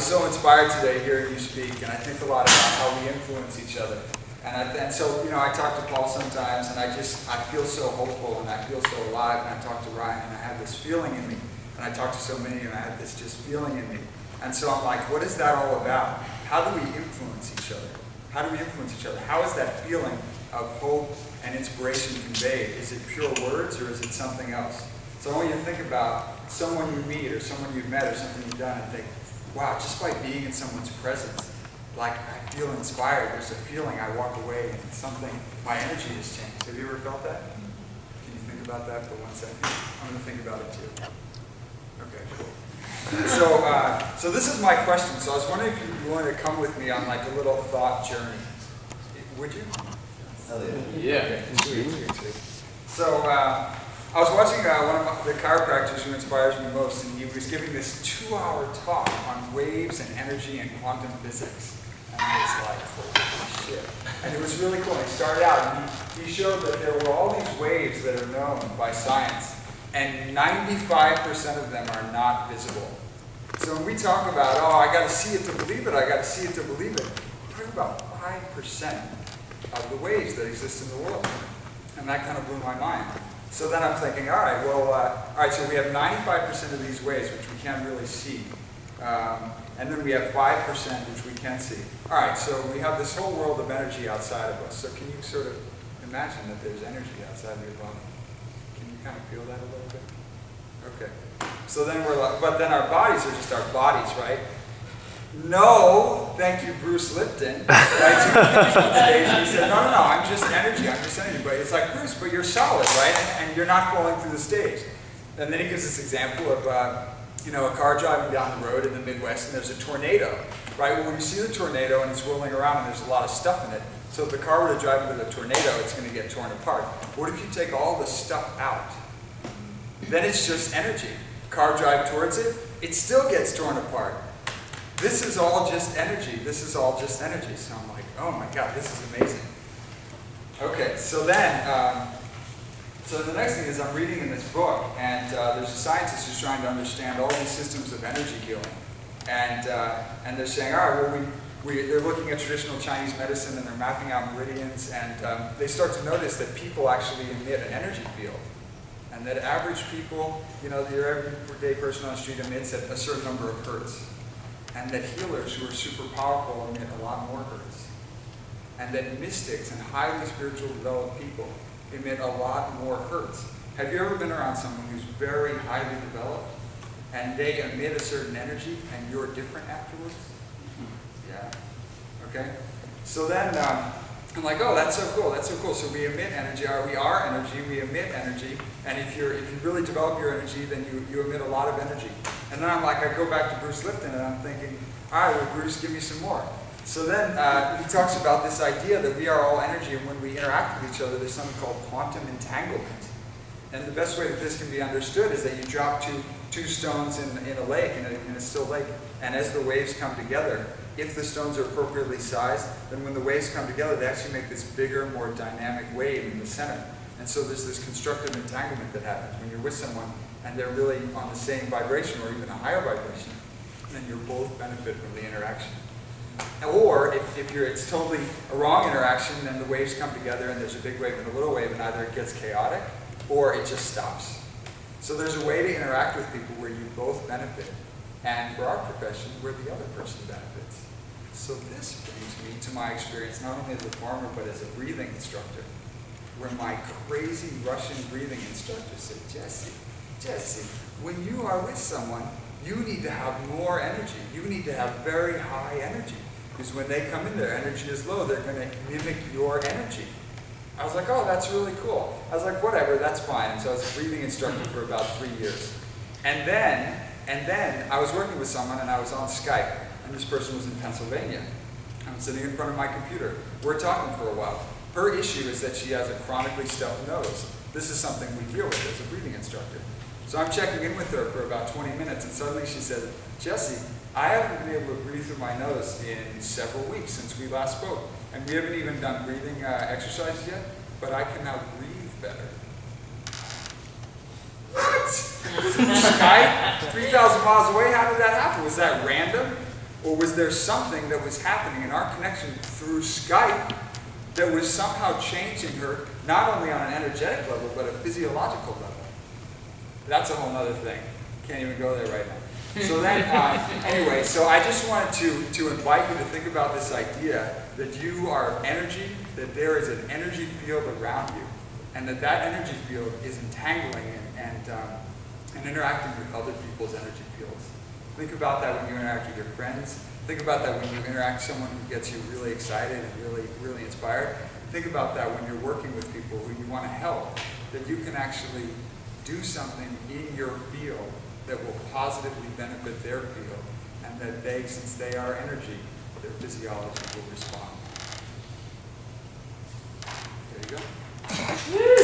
was so inspired today hearing you speak, and I think a lot about how we influence each other. And so, you know, I talk to Paul sometimes, and I feel so hopeful, and I feel so alive, and I talk to Ryan, and I have this feeling in me. And I talk to so many, and I have this just feeling in me. And so I'm like, what is that all about? How do we influence each other? How do we influence each other? How is that feeling of hope and inspiration conveyed? Is it pure words, or is it something else? So I want you to think about someone you meet, or someone you've met, or something you've done, and think, wow, just by being in someone's presence, like I feel inspired. There's a feeling. I walk away, and something, my energy has changed. Have you ever felt that? Can you think about that for 1 second? I'm going to think about it too. Okay, cool. So this is my question. So I was wondering if you wanted to come with me on like a little thought journey. Would you? Yeah. Okay, sweet. So I was watching one of the chiropractors who inspires me most, and he was giving this 2-hour talk on waves and energy and quantum physics. And I was like, holy shit. And it was really cool. He started out, and he showed that there were all these waves that are known by science, and 95% of them are not visible. So when we talk about, oh, I got to see it to believe it, I got to see it to believe it, we're talking about 5% of the waves that exist in the world. And that kind of blew my mind. So then I'm thinking, all right, so we have 95% of these waves, which we can't really see. And then we have 5% which we can see. All right, so we have this whole world of energy outside of us. So can you sort of imagine that there's energy outside of your body? Can you kind of feel that a little bit? Okay. So then we're like, but then our bodies are just our bodies, right? No, thank you, Bruce Lipton. Right? So he came on stage and he said, no, I'm just energy, But it's like, Bruce, but you're solid, right? And you're not falling through the stage. And then he gives this example of, a car driving down the road in the Midwest, and there's a tornado, right? Well, when you see the tornado and it's rolling around and there's a lot of stuff in it, so if the car were to drive into the tornado, it's going to get torn apart. What if you take all the stuff out? Then it's just energy. Car drive towards it, it still gets torn apart. This is all just energy. This is all just energy. So I'm like, oh my God, this is amazing. Okay, so then, so the next thing is I'm reading in this book, and there's a scientist who's trying to understand all these systems of energy healing. And they're saying, all right, well, they're looking at traditional Chinese medicine, and they're mapping out meridians, and they start to notice that people actually emit an energy field. And that average people, your everyday person on the street emits at a certain number of hertz. And that healers who are super powerful emit a lot more hertz. And that mystics and highly spiritual developed people emit a lot more hertz. Have you ever been around someone who's very highly developed and they emit a certain energy and you're different afterwards? Yeah. Okay? So then I'm like, oh, that's so cool, that's so cool. So we emit energy, we are energy, we emit energy, and if you really develop your energy, then you emit a lot of energy. And then I'm like, I go back to Bruce Lipton and I'm thinking, all right, well, Bruce, give me some more. So then he talks about this idea that we are all energy, and when we interact with each other, there's something called quantum entanglement. And the best way that this can be understood is that you drop two stones in a lake, in a still lake, and as the waves come together, if the stones are appropriately sized, then when the waves come together, they actually make this bigger, more dynamic wave in the center. And so there's this constructive entanglement that happens when you're with someone and they're really on the same vibration or even a higher vibration, then you both benefit from the interaction. Or if it's totally a wrong interaction, then the waves come together and there's a big wave and a little wave, and either it gets chaotic or it just stops. So there's a way to interact with people where you both benefit. And for our profession, where the other person benefits. So this brings me to my experience, not only as a farmer, but as a breathing instructor, where my crazy Russian breathing instructor said, Jesse, when you are with someone, you need to have more energy. You need to have very high energy. Because when they come in, their energy is low. They're going to mimic your energy. I was like, oh, that's really cool. I was like, whatever, that's fine. And so I was a breathing instructor for about 3 years. And then I was working with someone, and I was on Skype, and this person was in Pennsylvania. I'm sitting in front of my computer. We're talking for a while. Her issue is that she has a chronically stuffed nose. This is something we deal with as a breathing instructor. So I'm checking in with her for about 20 minutes, and suddenly she said, Jesse, I haven't been able to breathe through my nose in several weeks since we last spoke. And we haven't even done breathing exercises yet, but I can now breathe better. What? Skype? 3,000 miles away? How did that happen? Was that random? Or was there something that was happening in our connection through Skype that was somehow changing her, not only on an energetic level, but a physiological level? That's a whole other thing. Can't even go there right now. So then, anyway, so I just wanted to invite you to think about this idea that you are energy, that there is an energy field around you, and that energy field is entangling and interacting with other people's energy fields. Think about that when you interact with your friends. Think about that when you interact with someone who gets you really excited and really, really inspired. Think about that when you're working with people who you want to help, that you can actually do something in your field that will positively benefit their field, and that they, since they are energy, their physiology will respond. There you go.